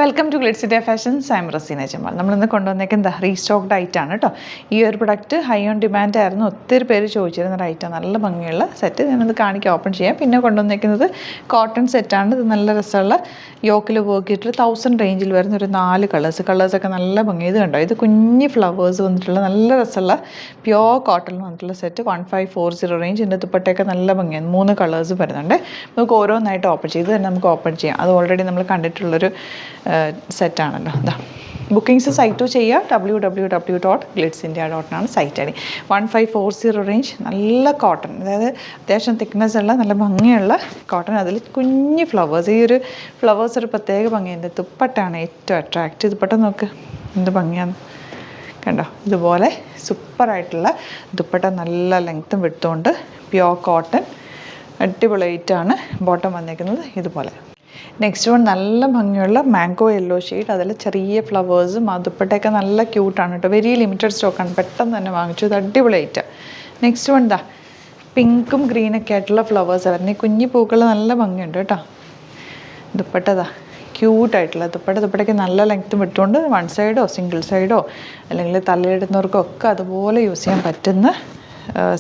Welcome to Glitz India Fashions. I'm Razeena Jamal. നമ്മളിന്ന് കൊണ്ടുവന്നേക്കുന്നത് restocked ഐറ്റാണ് കേട്ടോ. ഈ ഒരു പ്രൊഡക്റ്റ് ഹൈ ഓൺ ഡിമാൻഡ് ആയിരുന്നു, ഒത്തിരി പേര് ചോദിച്ചിരുന്ന ഒരു ഐറ്റം. നല്ല ഭംഗിയുള്ള സെറ്റ് ഞാനത് കാണിക്കാം, ഓപ്പൺ ചെയ്യാം. പിന്നെ കൊണ്ടുവന്നേക്കുന്നത് കോട്ടൺ സെറ്റാണ്. ഇത് നല്ല രസമുള്ള യോക്കിൽ പോക്കിയിട്ട് 1000 റേഞ്ചിൽ വരുന്ന ഒരു 4 കളേഴ്സൊക്കെ നല്ല ഭംഗി. ഇത് കണ്ടോ, ഇത് കുഞ്ഞ് ഫ്ലവേഴ്സ് വന്നിട്ടുള്ള നല്ല രസമുള്ള പ്യോർ കോട്ടൺ വന്നിട്ടുള്ള സെറ്റ് 1540 റേഞ്ച്. ഇതിൻ്റെ ദുപ്പട്ടയൊക്കെ നല്ല ഭംഗിയാണ്. 3 കളേഴ്സ് വരുന്നുണ്ട്. നമുക്ക് ഓരോന്നായിട്ട് ഓപ്പൺ ചെയ്ത് തന്നെ നമുക്ക് ഓപ്പൺ ചെയ്യാം. അത് ഓൾറെഡി നമ്മൾ കണ്ടിട്ടുള്ളൊരു സെറ്റാണല്ലോ. ഇതാ ബുക്കിങ്സ് സൈറ്റ് ചെയ്യുക, www.glitzindia.com site I D. 1540 range. നല്ല കോട്ടൺ, അതായത് അത്യാവശ്യം തിക്നെസ് ഉള്ള നല്ല ഭംഗിയുള്ള കോട്ടൺ. അതിൽ കുഞ്ഞ് ഫ്ലവേഴ്സ്. ഈ ഒരു ഫ്ലവേഴ്സ് ഒരു പ്രത്യേക ഭംഗിയുണ്ട്. ദുപ്പട്ടയാണ് ഏറ്റവും അട്രാക്റ്റ്. ദുപ്പട്ട നോക്ക് എന്ത് ഭംഗിയാണ് കണ്ടോ. ഇതുപോലെ സൂപ്പറായിട്ടുള്ള ദുപ്പട്ട, നല്ല ലെങ്ത്തും വിട്ടുകൊണ്ട് പ്യോർ കോട്ടൺ അടിപൊളി ഐറ്റാണ്. ബോട്ടം വന്നിരിക്കുന്നത് ഇതുപോലെ. നെക്സ്റ്റ് വൺ നല്ല ഭംഗിയുള്ള മാംഗോ യെല്ലോ ഷെയ്ഡ്. അതിൽ ചെറിയ ഫ്ലവേഴ്സും ആ ദുപ്പട്ടയൊക്കെ നല്ല ക്യൂട്ടാണ് കേട്ടോ. വെരി ലിമിറ്റഡ് സ്റ്റോക്കാണ്, പെട്ടെന്ന് തന്നെ വാങ്ങിച്ചു. ഇത് അടിപൊളി ഐറ്റം. നെക്സ്റ്റ് വൺ ദാ പിങ്കും ഗ്രീനൊക്കെ ആയിട്ടുള്ള ഫ്ലവേഴ്സ് വരുന്നത്. ഈ കുഞ്ഞി പൂക്കൾ നല്ല ഭംഗിയുണ്ട് കേട്ടോ. ദുപ്പട്ടതാ ക്യൂട്ടായിട്ടുള്ള ദുപ്പട്ടയ്ക്ക് നല്ല ലെങ്ത്തും വിട്ടുകൊണ്ട് വൺ സൈഡോ സിംഗിൾ സൈഡോ അല്ലെങ്കിൽ തലയിടുന്നവർക്കോ ഒക്കെ അതുപോലെ യൂസ് ചെയ്യാൻ പറ്റുന്ന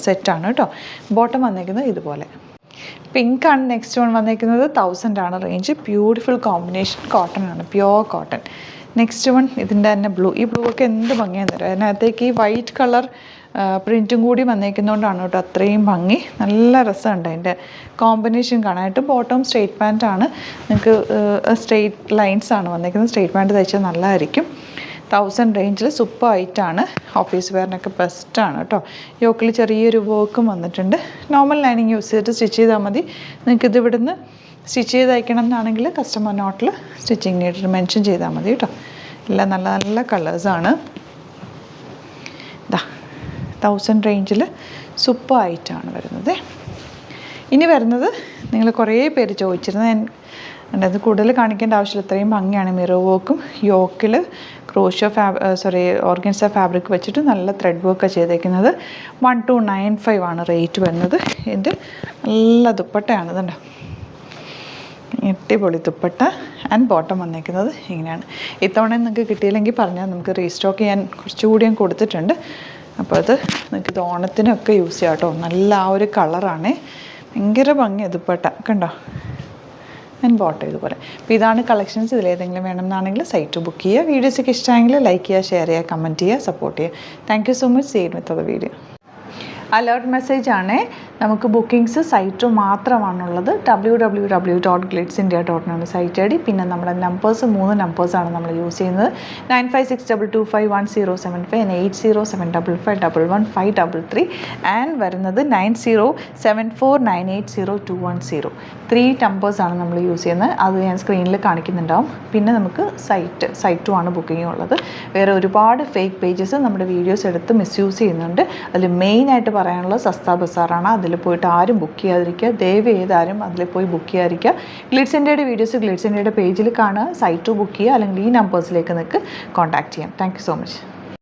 സെറ്റാണ് കേട്ടോ. ബോട്ടം വന്നിരിക്കുന്നത് ഇതുപോലെ. പിങ്ക് ആണ് നെക്സ്റ്റ് വൺ വന്നിരിക്കുന്നത്. 1000 ആണ് റേഞ്ച്. ബ്യൂട്ടിഫുൾ കോമ്പിനേഷൻ, കോട്ടൺ ആണ്, പ്യോർ കോട്ടൺ. നെക്സ്റ്റ് വൺ ഇതിൻ്റെ തന്നെ ബ്ലൂ. ഈ ബ്ലൂ ഒക്കെ എന്ത് ഭംഗിയാണെന്ന് അറിയാം. അതിനകത്തേക്ക് ഈ വൈറ്റ് കളർ പ്രിൻറ്റും കൂടി വന്നേക്കുന്നതുകൊണ്ടാണ് കേട്ടോ അത്രയും ഭംഗി. നല്ല രസമുണ്ട് അതിൻ്റെ കോമ്പിനേഷൻ കാണാനായിട്ട്. ബോട്ടം സ്ട്രെയിറ്റ് പാൻറ്റ് ആണ്. നിങ്ങൾക്ക് സ്ട്രെയിറ്റ് ലൈൻസ് ആണ് വന്നേക്കുന്നത്. സ്ട്രെയിറ്റ് പാൻറ്റ് തയ്ച്ചാൽ നല്ലതായിരിക്കും. 1000 റേഞ്ചിൽ സൂപ്പർ ഐറ്റാണ്. ഓഫീസ് വെയറിനൊക്കെ ബെസ്റ്റാണ് കേട്ടോ. യോക്കിൽ ചെറിയൊരു വർക്കും വന്നിട്ടുണ്ട്. നോർമൽ ലൈനിങ് യൂസ് ചെയ്തിട്ട് സ്റ്റിച്ച് ചെയ്താൽ മതി. നിങ്ങൾക്കിത് ഇവിടുന്ന് സ്റ്റിച്ച് ചെയ്ത് അയക്കണം എന്നാണെങ്കിൽ കസ്റ്റമർ നോട്ടിൽ സ്റ്റിച്ചിങ് നീഡിൽ മെൻഷൻ ചെയ്താൽ മതി കേട്ടോ. എല്ലാം നല്ല നല്ല കളേഴ്സാണ്. ഇതാ 1000 റേഞ്ചിൽ സൂപ്പർ ഐറ്റാണ് വരുന്നത്. ഇനി വരുന്നത് നിങ്ങൾ കുറേ പേര് ചോദിച്ചിരുന്നത്, അത് കൂടുതൽ കാണിക്കേണ്ട ആവശ്യമില്ല, ഇത്രയും ഭംഗിയാണ്. മിറർ വർക്കും യോക്കിൽ ക്രോഷ്യോ ഓർഗൻസ ഫാബ്രിക് വെച്ചിട്ട് നല്ല ത്രെഡ് വർക്ക് ചെയ്തേക്കുന്നത്. 1295 ആണ് റേറ്റ് വരുന്നത്. ഇതിൻ്റെ നല്ല ദുപ്പട്ടയാണ്. ഇതുണ്ട് അടിപൊളി ദുപ്പട്ട. ആൻഡ് ബോട്ടം വന്നേക്കുന്നത് ഇങ്ങനെയാണ്. ഇത്തവണ നിങ്ങൾക്ക് കിട്ടിയില്ലെങ്കിൽ പറഞ്ഞാൽ നമുക്ക് റീസ്റ്റോക്ക് ചെയ്യാൻ കുറച്ചുകൂടി ഞാൻ കൊടുത്തിട്ടുണ്ട്. അപ്പോൾ അത് നിങ്ങൾക്ക് ഇത് ഓണത്തിനൊക്കെ യൂസ് ചെയ്യാം കേട്ടോ. നല്ല ആ ഒരു കളറാണ്, ഭയങ്കര ഭംഗിയാണ് ദുപ്പട്ട കണ്ടോ. ആൻഡ് ബോട്ടം ഇതുപോലെ. അപ്പോൾ ഇതാണ് കളക്ഷൻസ്. ഇതിലേതെങ്കിലും വേണമെന്നാണെങ്കിൽ സൈറ്റ് ബുക്ക് ചെയ്യുക. വീഡിയോസൊക്കെ ഇഷ്ടമായെങ്കിൽ ലൈക്ക് ചെയ്യുക, ഷെയർ ചെയ്യുക, കമൻറ്റ് ചെയ്യുക, സപ്പോർട്ട് ചെയ്യുക. Thank you so much. See you with the video. Alert message ആണ്. നമുക്ക് ബുക്കിങ്സ് സൈറ്റ് മാത്രമാണുള്ളത്. www.glitzindia.com site I D. പിന്നെ നമ്മുടെ നമ്പേഴ്സ് 3 നമ്പേഴ്സാണ് നമ്മൾ യൂസ് ചെയ്യുന്നത്. 9562251075 and 8075551533 ആൻഡ് വരുന്നത് 9074980210. 3 നമ്പേഴ്സാണ് നമ്മൾ യൂസ് ചെയ്യുന്നത്. അത് ഞാൻ സ്ക്രീനിൽ കാണിക്കുന്നുണ്ടാവും. പിന്നെ നമുക്ക് സൈറ്റും ആണ് ബുക്കിംഗ് ഉള്ളത്. വേറെ ഒരുപാട് ഫേക്ക് പേജസ് നമ്മുടെ വീഡിയോസ് എടുത്ത് മിസ്യൂസ് ചെയ്യുന്നുണ്ട്. അതിൽ മെയിനായിട്ട് പറയാനുള്ളത് സസ്ത ബസാറാണ്. അതിൽ പോയിട്ട് ആരും ബുക്ക് ചെയ്യാതിരിക്കുക. ദയവ് ചെയ്താരും അതിൽ പോയി ബുക്ക് ചെയ്യാതിരിക്കുക. ഗ്ലിറ്റ്സ് ഇന്ത്യയുടെ വീഡിയോസ് ഗ്ലിറ്റ്സ് ഇന്ത്യയുടെ പേജിൽ കാണുക, സൈറ്റ് ബുക്ക് ചെയ്യുക, അല്ലെങ്കിൽ ഈ നമ്പേഴ്സിലേക്ക് നിങ്ങൾക്ക് കോൺടാക്ട് ചെയ്യാം. Thank you so much.